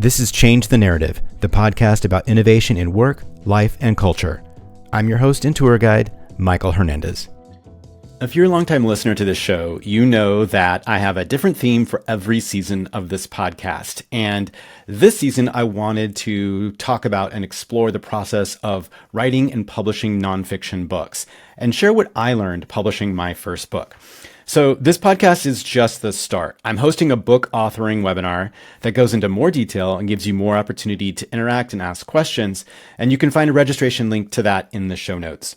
This is Change the Narrative, the podcast about innovation in work, life, and culture. I'm your host and tour guide, Michael Hernandez. If you're a longtime listener to this show, you know that I have a different theme for every season of this podcast. And this season, I wanted to talk about and explore the process of writing and publishing nonfiction books and share what I learned publishing my first book. So this podcast is just the start. I'm hosting a book authoring webinar that goes into more detail and gives you more opportunity to interact and ask questions. And you can find a registration link to that in the show notes.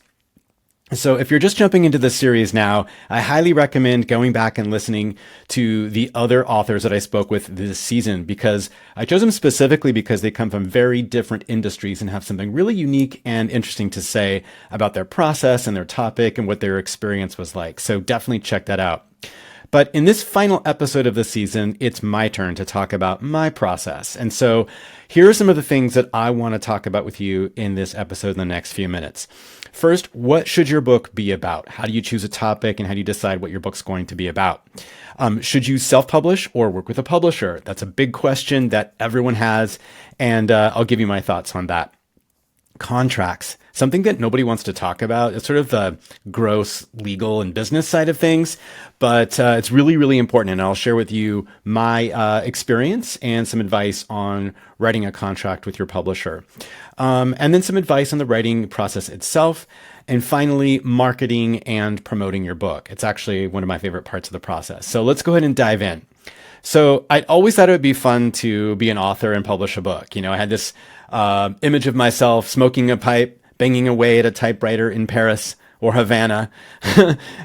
So if you're just jumping into this series now, I highly recommend going back and listening to the other authors that I spoke with this season, because I chose them specifically because they come from very different industries and have something really unique and interesting to say about their process and their topic and what their experience was like. So definitely check that out. But in this final episode of the season, it's my turn to talk about my process. And so here are some of the things that I want to talk about with you in this episode in the next few minutes. First, what should your book be about? How do you choose a topic and how do you decide what your book's going to be about? Should you self-publish or work with a publisher? That's a big question that everyone has, and I'll give you my thoughts on that. Contracts, something that nobody wants to talk about. It's sort of the gross legal and business side of things, but it's really, really important. And I'll share with you my experience and some advice on writing a contract with your publisher. And then some advice on the writing process itself. And finally, marketing and promoting your book. It's actually one of my favorite parts of the process. So let's go ahead and dive in. So I always thought it would be fun to be an author and publish a book. You know, I had this image of myself smoking a pipe, banging away at a typewriter in Paris or Havana.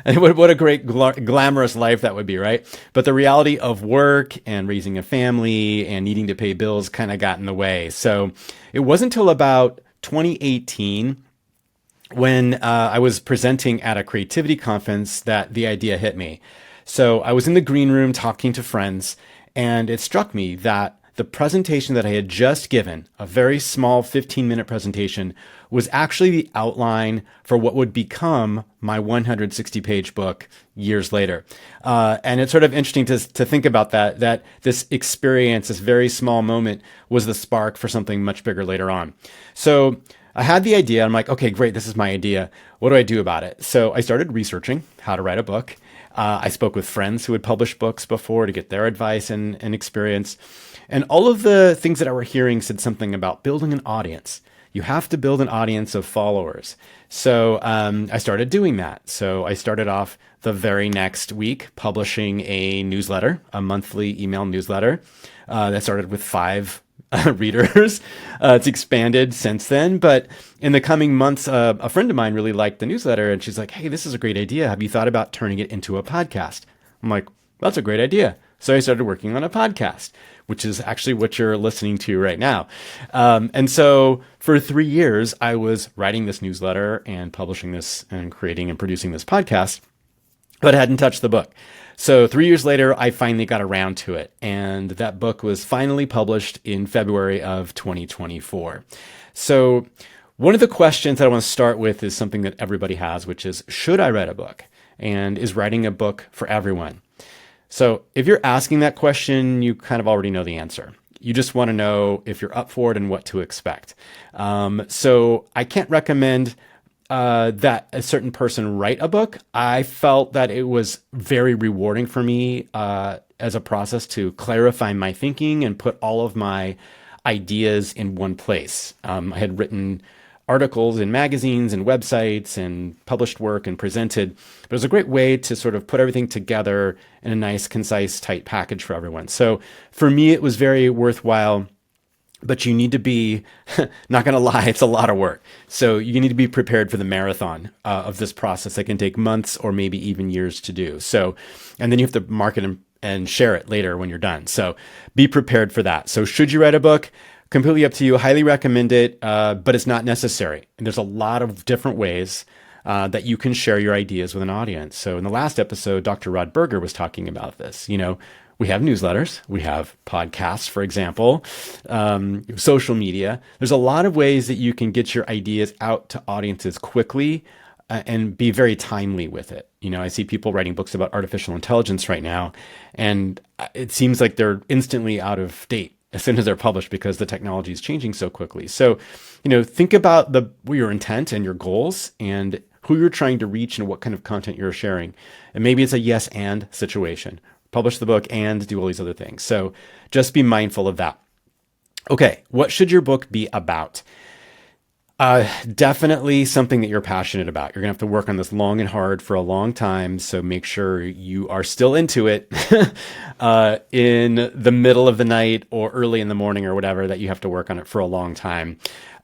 And what a great glamorous life that would be, right? But the reality of work and raising a family and needing to pay bills kind of got in the way. So it wasn't until about 2018 when I was presenting at a creativity conference that the idea hit me. So I was in the green room talking to friends, and it struck me that the presentation that I had just given, a very small 15-minute presentation, was actually the outline for what would become my 160-page book years later. And it's sort of interesting to think about that this experience, this very small moment, was the spark for something much bigger later on. So I had the idea. I'm like, okay, great. This is my idea. What do I do about it? So I started researching how to write a book. I spoke with friends who had published books before to get their advice and experience. And all of the things that I were hearing said something about building an audience. You have to build an audience of followers. So I started doing that. So I started off the very next week publishing a newsletter, a monthly email newsletter that started with 5 readers. It's expanded since then, but in the coming months, a friend of mine really liked the newsletter, and she's like, "Hey, this is a great idea. Have you thought about turning it into a podcast?" I'm like, "That's a great idea." So I started working on a podcast, which is actually what you're listening to right now. And so for 3 years, I was writing this newsletter and publishing this and creating and producing this podcast, but I hadn't touched the book. So 3 years later, I finally got around to it. And that book was finally published in February of 2024. So one of the questions that I want to start with is something that everybody has, which is, should I write a book? And is writing a book for everyone? So if you're asking that question, you kind of already know the answer. You just want to know if you're up for it and what to expect. So I can't recommend that a certain person write a book. I felt that it was very rewarding for me as a process to clarify my thinking and put all of my ideas in one place. I had written articles in magazines and websites and published work and presented, but it was a great way to sort of put everything together in a nice, concise, tight package for everyone. So for me, it was very worthwhile. But you need to be, not going to lie, it's a lot of work. So you need to be prepared for the marathon of this process that can take months or maybe even years to do. So, and then you have to market and share it later when you're done. So be prepared for that. So should you write a book? Completely up to you. Highly recommend it, but it's not necessary. And there's a lot of different ways that you can share your ideas with an audience. So in the last episode, Dr. Rod Berger was talking about this. You know, we have newsletters, we have podcasts, for example, social media. There's a lot of ways that you can get your ideas out to audiences quickly and be very timely with it. You know, I see people writing books about artificial intelligence right now, and it seems like they're instantly out of date. as soon as they're published because the technology is changing so quickly. So, think about your intent and your goals and who you're trying to reach and what kind of content you're sharing. And maybe it's a yes and situation. Publish the book and do all these other things. So just be mindful of that. Okay, what should your book be about? Definitely something that you're passionate about. You're gonna have to work on this long and hard for a long time. So make sure you are still into it in the middle of the night or early in the morning or whatever, that you have to work on it for a long time.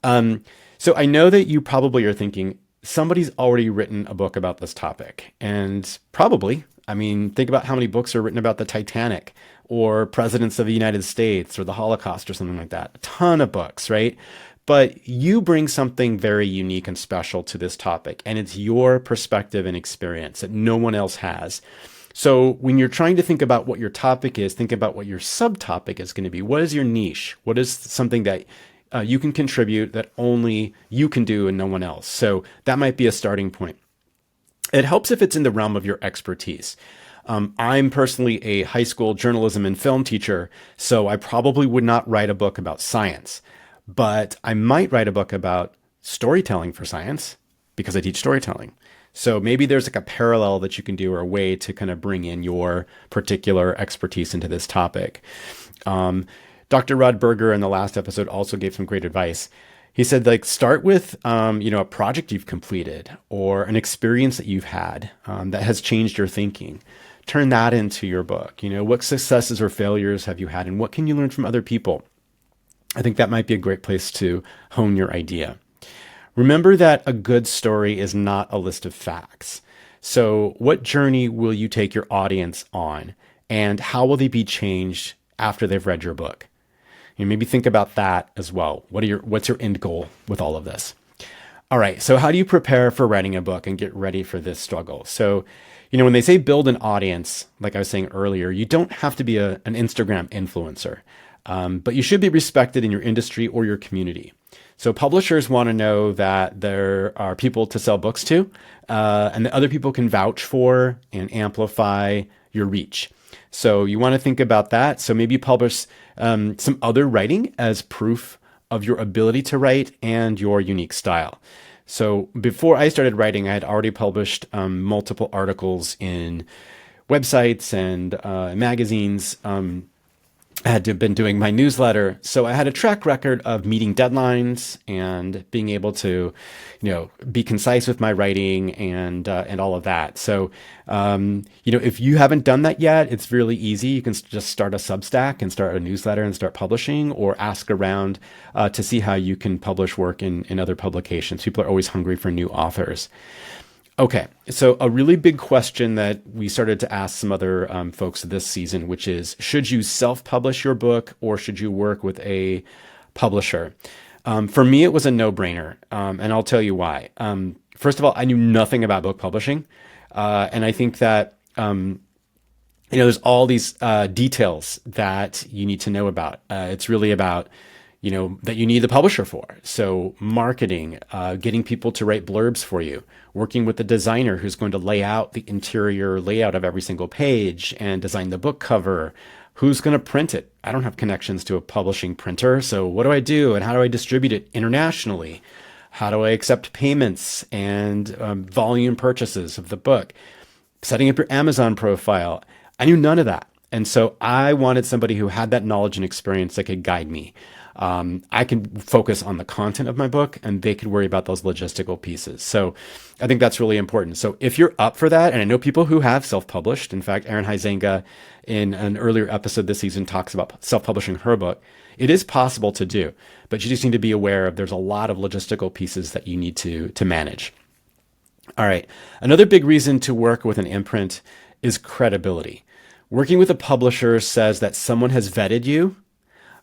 So I know that you probably are thinking somebody's already written a book about this topic, and probably, think about how many books are written about the Titanic or presidents of the United States or the Holocaust or something like that. A ton of books, right? But you bring something very unique and special to this topic, and it's your perspective and experience that no one else has. So when you're trying to think about what your topic is, think about what your subtopic is going to be. What is your niche? What is something that you can contribute that only you can do and no one else? So that might be a starting point. It helps if it's in the realm of your expertise. I'm personally a high school journalism and film teacher, so I probably would not write a book about science. But I might write a book about storytelling for science because I teach storytelling. So maybe there's like a parallel that you can do, or a way to kind of bring in your particular expertise into this topic. Dr. Rod Berger in the last episode also gave some great advice. He said, start with, a project you've completed or an experience that you've had that has changed your thinking. Turn that into your book. What successes or failures have you had, and what can you learn from other people? I think that might be a great place to hone your idea. Remember that a good story is not a list of facts. So what journey will you take your audience on, and how will they be changed after they've read your book? Maybe think about that as well. What's your end goal with all of this? All right. So how do you prepare for writing a book and get ready for this struggle? So, when they say build an audience, like I was saying earlier, you don't have to be an Instagram influencer. But you should be respected in your industry or your community. So publishers want to know that there are people to sell books to, and that other people can vouch for and amplify your reach. So you want to think about that. So maybe publish some other writing as proof of your ability to write and your unique style. So before I started writing, I had already published multiple articles in websites and magazines. I had been doing my newsletter. So I had a track record of meeting deadlines and being able to, be concise with my writing and all of that. So, if you haven't done that yet, it's really easy. You can just start a Substack and start a newsletter and start publishing, or ask around to see how you can publish work in other publications. People are always hungry for new authors. Okay, so a really big question that we started to ask some other folks this season, which is, should you self-publish your book or should you work with a publisher? For me, it was a no-brainer, and I'll tell you why. First of all, I knew nothing about book publishing, and I think that there's all these details that you need to know about. It's really about that you need the publisher for. So marketing, getting people to write blurbs for you, working with the designer who's going to lay out the interior layout of every single page and design the book cover. Who's going to print it? I don't have connections to a publishing printer. So what do I do? And how do I distribute it internationally? How do I accept payments and volume purchases of the book? Setting up your Amazon profile. I knew none of that. And so I wanted somebody who had that knowledge and experience that could guide me. I can focus on the content of my book, and they could worry about those logistical pieces. So I think that's really important. So if you're up for that, and I know people who have self-published, in fact, Erin Huizenga in an earlier episode this season talks about self-publishing her book. It is possible to do, but you just need to be aware of there's a lot of logistical pieces that you need to manage. All right. Another big reason to work with an imprint is credibility. Working with a publisher says that someone has vetted you,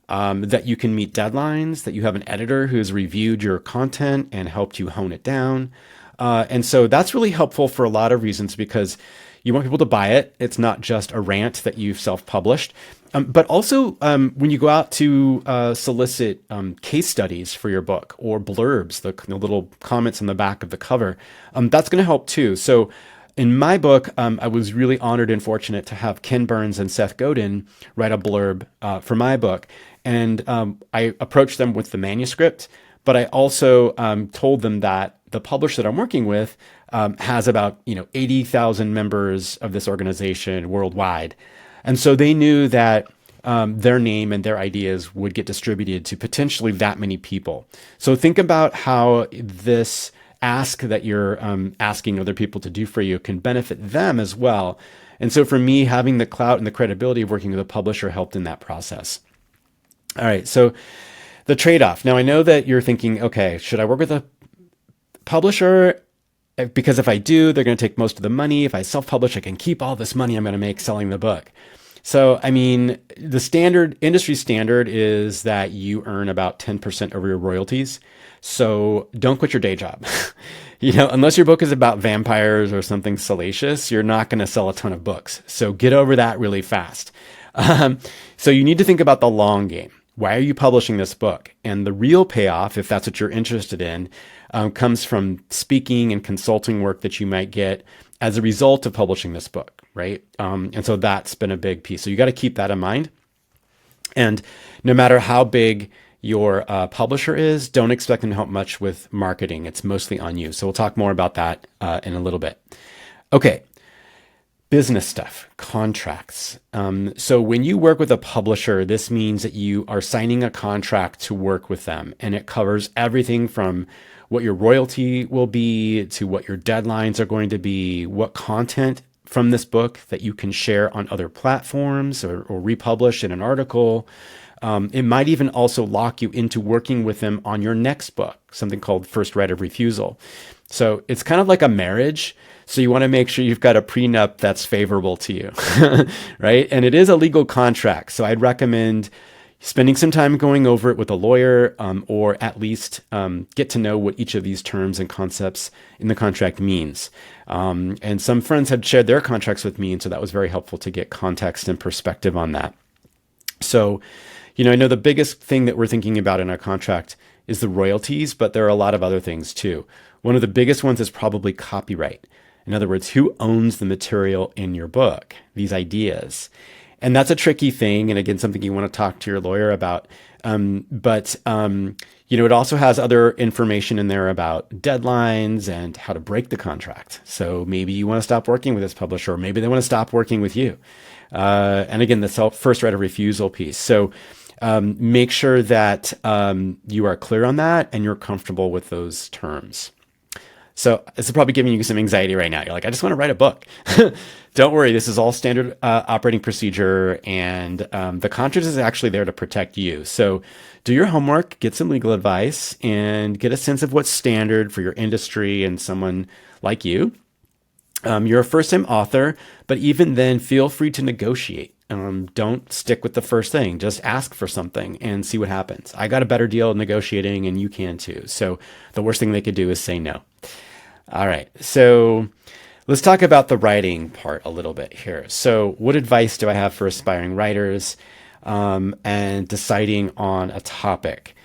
that you can meet deadlines, that you have an editor who's reviewed your content and helped you hone it down. And so that's really helpful for a lot of reasons, because you want people to buy it. It's not just a rant that you've self-published. But also when you go out to solicit case studies for your book or blurbs, the little comments on the back of the cover, that's going to help too. So In my book, I was really honored and fortunate to have Ken Burns and Seth Godin write a blurb for my book. And I approached them with the manuscript, but I also told them that the publisher that I'm working with has about 80,000 members of this organization worldwide. And so they knew that their name and their ideas would get distributed to potentially that many people. So think about how this ask that you're asking other people to do for you can benefit them as well. And so for me, having the clout and the credibility of working with a publisher helped in that process. All right, so the trade-off. Now I know that you're thinking, okay, should I work with a publisher? Because if I do, they're going to take most of the money. If I self-publish, I can keep all this money I'm going to make selling the book. So, I mean, the industry standard is that you earn about 10% over your royalties. So don't quit your day job. Unless your book is about vampires or something salacious, you're not going to sell a ton of books. So get over that really fast. So you need to think about the long game. Why are you publishing this book? And the real payoff, if that's what you're interested in, comes from speaking and consulting work that you might get as a result of publishing this book, right? And so that's been a big piece. So you got to keep that in mind. And no matter how big your publisher is, don't expect them to help much with marketing. It's mostly on you. So we'll talk more about that in a little bit. Okay. Business stuff, contracts. So when you work with a publisher, this means that you are signing a contract to work with them, and it covers everything from what your royalty will be to what your deadlines are going to be, what content from this book that you can share on other platforms or republish in an article. It might even also lock you into working with them on your next book, something called first right of refusal. So it's kind of like a marriage. So you want to make sure you've got a prenup that's favorable to you, right? And it is a legal contract. So I'd recommend spending some time going over it with a lawyer, or at least get to know what each of these terms and concepts in the contract means. And some friends had shared their contracts with me, and so that was very helpful to get context and perspective on that. So, I know the biggest thing that we're thinking about in our contract is the royalties, but there are a lot of other things too. One of the biggest ones is probably copyright. In other words, who owns the material in your book, these ideas? And that's a tricky thing. And again, something you want to talk to your lawyer about. But it also has other information in there about deadlines and how to break the contract. So maybe you want to stop working with this publisher, or maybe they want to stop working with you. And again, the first right of refusal piece. So make sure that you are clear on that and you're comfortable with those terms. So this is probably giving you some anxiety right now. You're like, I just want to write a book. Don't worry. This is all standard operating procedure. And the contract is actually there to protect you. So do your homework, get some legal advice, and get a sense of what's standard for your industry and someone like you. You're a first-time author, but even then, feel free to negotiate. Don't stick with the first thing. Just ask for something and see what happens. I got a better deal negotiating, and you can too. So the worst thing they could do is say no. All right. So let's talk about the writing part a little bit here. So what advice do I have for aspiring writers and deciding on a topic?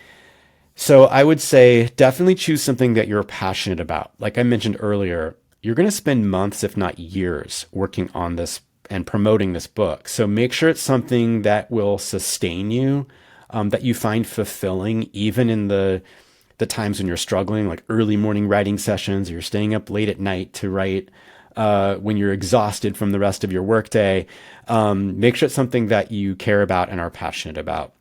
So I would say definitely choose something that you're passionate about. Like I mentioned earlier, you're going to spend months, if not years, working on this and promoting this book. So make sure it's something that will sustain you, that you find fulfilling, even in the times when you're struggling, like early morning writing sessions, or you're staying up late at night to write when you're exhausted from the rest of your workday. Make sure it's something that you care about and are passionate about.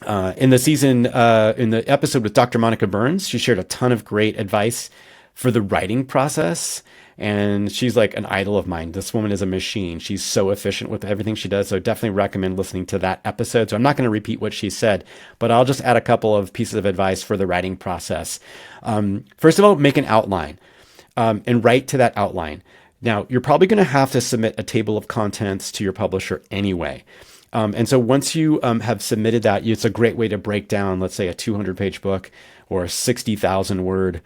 In the episode with Dr. Monica Burns, she shared a ton of great advice for the writing process. And she's like an idol of mine. This woman is a machine. She's so efficient with everything she does. So I definitely recommend listening to that episode. So I'm not going to repeat what she said, but I'll just add a couple of pieces of advice for the writing process. First of all, make an outline and write to that outline. Now, you're probably going to have to submit a table of contents to your publisher anyway. And so once you have submitted that, it's a great way to break down, let's say, a 200-page book or a 60,000 word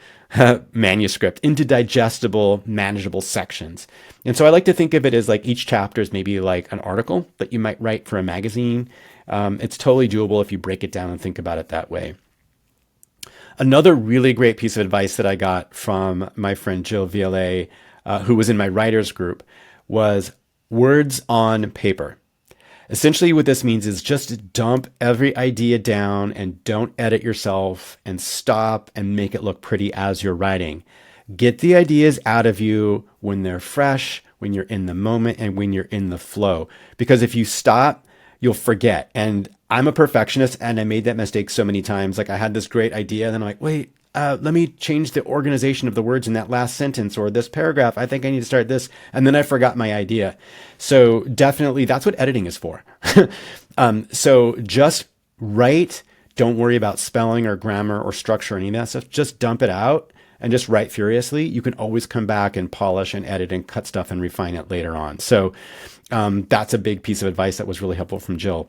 manuscript into digestible, manageable sections. And so I like to think of it as like each chapter is maybe like an article that you might write for a magazine. It's totally doable if you break it down and think about it that way. Another really great piece of advice that I got from my friend Jill Vialet who was in my writers group, was words on paper. Essentially, what this means is just dump every idea down and don't edit yourself and stop and make it look pretty as you're writing. Get the ideas out of you when they're fresh, when you're in the moment, and when you're in the flow. Because if you stop, you'll forget. And I'm a perfectionist, and I made that mistake so many times. Like I had this great idea, and then I'm like, wait, let me change the organization of the words in that last sentence or this paragraph. I think I need to start this. And then I forgot my idea. So definitely that's what editing is for. So just write. Don't worry about spelling or grammar or structure or any of that stuff. Just dump it out and just write furiously. You can always come back and polish and edit and cut stuff and refine it later on. So that's a big piece of advice that was really helpful from Jill.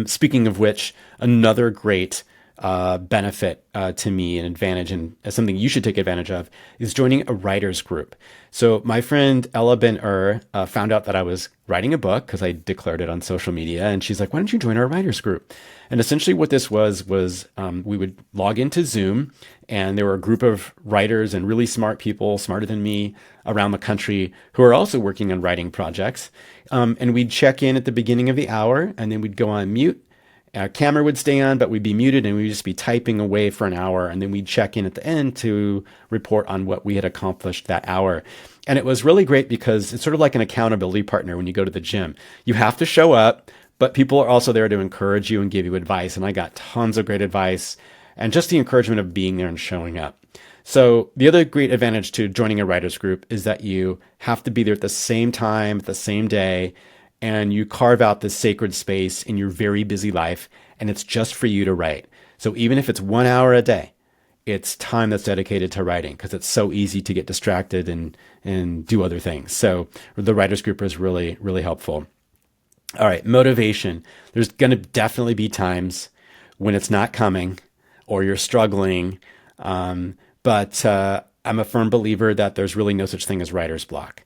Speaking of which, another great benefit to me, an advantage, and something you should take advantage of, is joining a writer's group. So my friend Ella Ben-Ur found out that I was writing a book because I declared it on social media, and she's like, why don't you join our writer's group? And essentially what this was we would log into Zoom, and there were a group of writers and really smart people, smarter than me, around the country who are also working on writing projects. And we'd check in at the beginning of the hour, and then we'd go on mute. Our camera would stay on, but we'd be muted, and we'd just be typing away for an hour. And then we'd check in at the end to report on what we had accomplished that hour. And it was really great because it's sort of like an accountability partner when you go to the gym. You have to show up, but people are also there to encourage you and give you advice. And I got tons of great advice and just the encouragement of being there and showing up. So the other great advantage to joining a writer's group is that you have to be there at the same time, the same day, and you carve out this sacred space in your very busy life, and it's just for you to write. So even if it's 1 hour a day, it's time that's dedicated to writing because it's so easy to get distracted and do other things. So the writer's group is really, really helpful. All right, motivation. There's going to definitely be times when it's not coming or you're struggling, but I'm a firm believer that there's really no such thing as writer's block.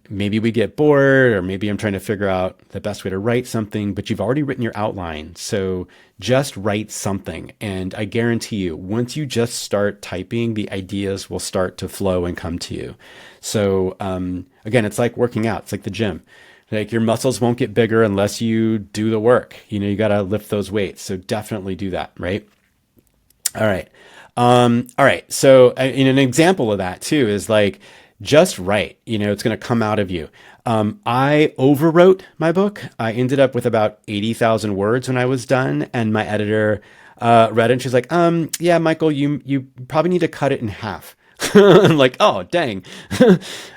Maybe we get bored, or maybe I'm trying to figure out the best way to write something, but you've already written your outline. So just write something. And I guarantee you, once you just start typing, the ideas will start to flow and come to you. So, again, it's like working out. It's like the gym. Like your muscles won't get bigger unless you do the work. You got to lift those weights. So definitely do that. Right. All right. All right. So in an example of that too is like, just write, it's going to come out of you. I overwrote my book. I ended up with about 80,000 words when I was done. And my editor read it and she's like, yeah, Michael, you probably need to cut it in half. I'm like, oh, dang.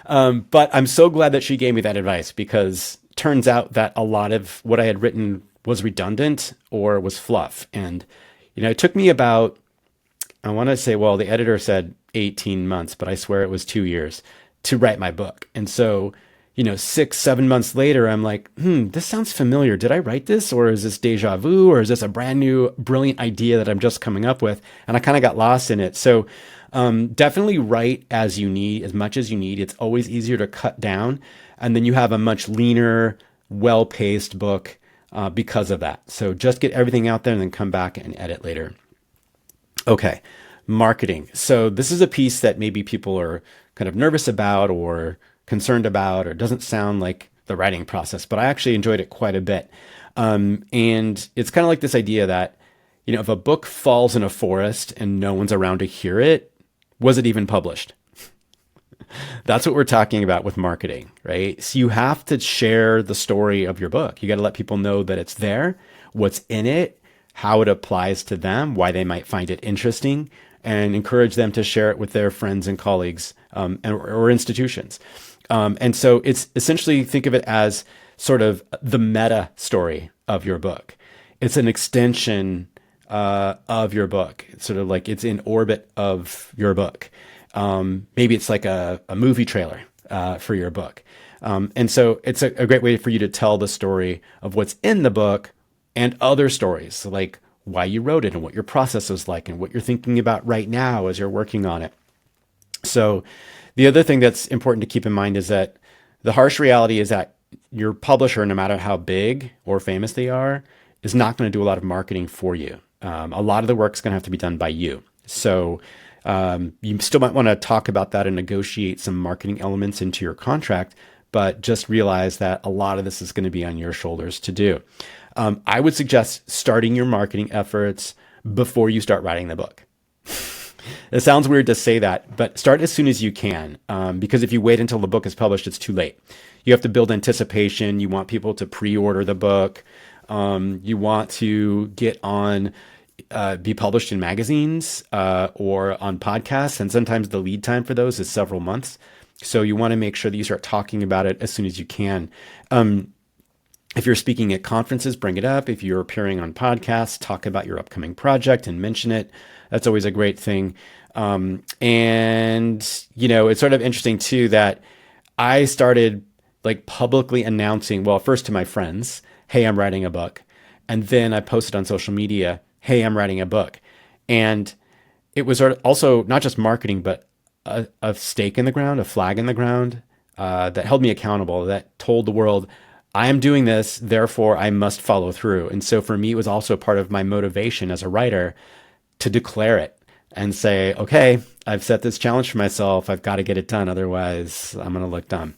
But I'm so glad that she gave me that advice because turns out that a lot of what I had written was redundant or was fluff. And, it took me about, I want to say, well, the editor said 18 months, but I swear it was 2 years to write my book. And so, 6-7 months later, I'm like, this sounds familiar. Did I write this, or is this deja vu, or is this a brand new, brilliant idea that I'm just coming up with? And I kind of got lost in it. So definitely write as you need, as much as you need. It's always easier to cut down. And then you have a much leaner, well-paced book because of that. So just get everything out there and then come back and edit later. Okay. Marketing. So this is a piece that maybe people are kind of nervous about or concerned about, or doesn't sound like the writing process, but I actually enjoyed it quite a bit. And it's kind of like this idea that, if a book falls in a forest and no one's around to hear it, was it even published? That's what we're talking about with marketing, right? So you have to share the story of your book. You got to let people know that it's there, what's in it, how it applies to them, why they might find it interesting, and encourage them to share it with their friends and colleagues or institutions. And so it's essentially, think of it as sort of the meta story of your book. It's an extension of your book. It's sort of like it's in orbit of your book. Maybe it's like a movie trailer for your book. And so it's a great way for you to tell the story of what's in the book and other stories, like why you wrote it and what your process was like and what you're thinking about right now as you're working on it. So the other thing that's important to keep in mind is that the harsh reality is that your publisher, no matter how big or famous they are, is not going to do a lot of marketing for you. A lot of the work is going to have to be done by you. So You still might want to talk about that and negotiate some marketing elements into your contract, but just realize that a lot of this is going to be on your shoulders to do. I would suggest starting your marketing efforts before you start writing the book. It sounds weird to say that, but start as soon as you can, because if you wait until the book is published, it's too late. You have to build anticipation. You want people to pre-order the book. You want to get on, be published in magazines or on podcasts, and sometimes the lead time for those is several months. So you want to make sure that you start talking about it as soon as you can. If you're speaking at conferences, bring it up. If you're appearing on podcasts, talk about your upcoming project and mention it. That's always a great thing. And, you know, it's sort of interesting too that I started like publicly announcing, well, first to my friends, hey, I'm writing a book. And then I posted on social media, hey, I'm writing a book. And it was sort of also not just marketing, but a stake in the ground, a flag in the ground that held me accountable, that told the world, I am doing this, therefore I must follow through. And so for me, it was also part of my motivation as a writer to declare it and say, okay, I've set this challenge for myself. I've got to get it done. Otherwise, I'm going to look dumb.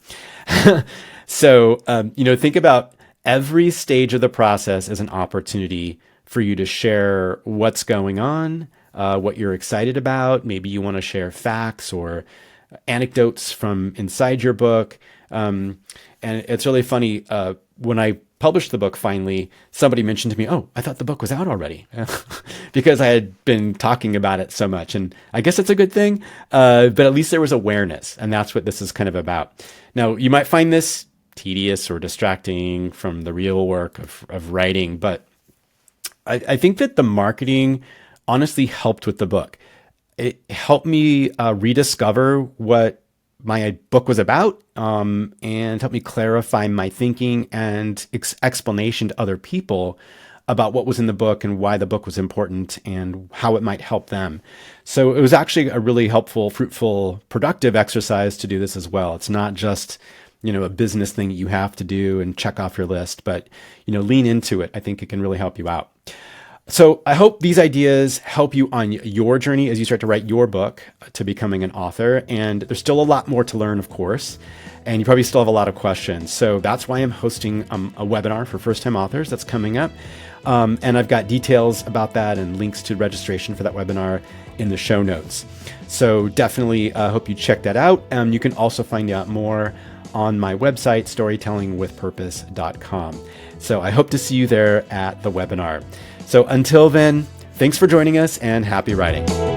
So, you know, think about every stage of the process as an opportunity for you to share what's going on, what you're excited about. Maybe you want to share facts or anecdotes from inside your book. And it's really funny. When I published the book, finally, somebody mentioned to me, oh, I thought the book was out already because I had been talking about it so much. And I guess it's a good thing. But at least there was awareness. And that's what this is kind of about. Now, you might find this tedious or distracting from the real work of writing, but I think that the marketing honestly helped with the book. It helped me rediscover what my book was about, and helped me clarify my thinking and explanation to other people about what was in the book and why the book was important and how it might help them. So it was actually a really helpful, fruitful, productive exercise to do this as well. It's not just, you know, a business thing you have to do and check off your list, but, you know, lean into it. I think it can really help you out. So I hope these ideas help you on your journey as you start to write your book to becoming an author. And there's still a lot more to learn, of course, and you probably still have a lot of questions. So that's why I'm hosting a webinar for first-time authors that's coming up. And I've got details about that and links to registration for that webinar in the show notes. So definitely hope you check that out. You can also find out more on my website, storytellingwithpurpose.com. So I hope to see you there at the webinar. So until then, thanks for joining us and happy writing.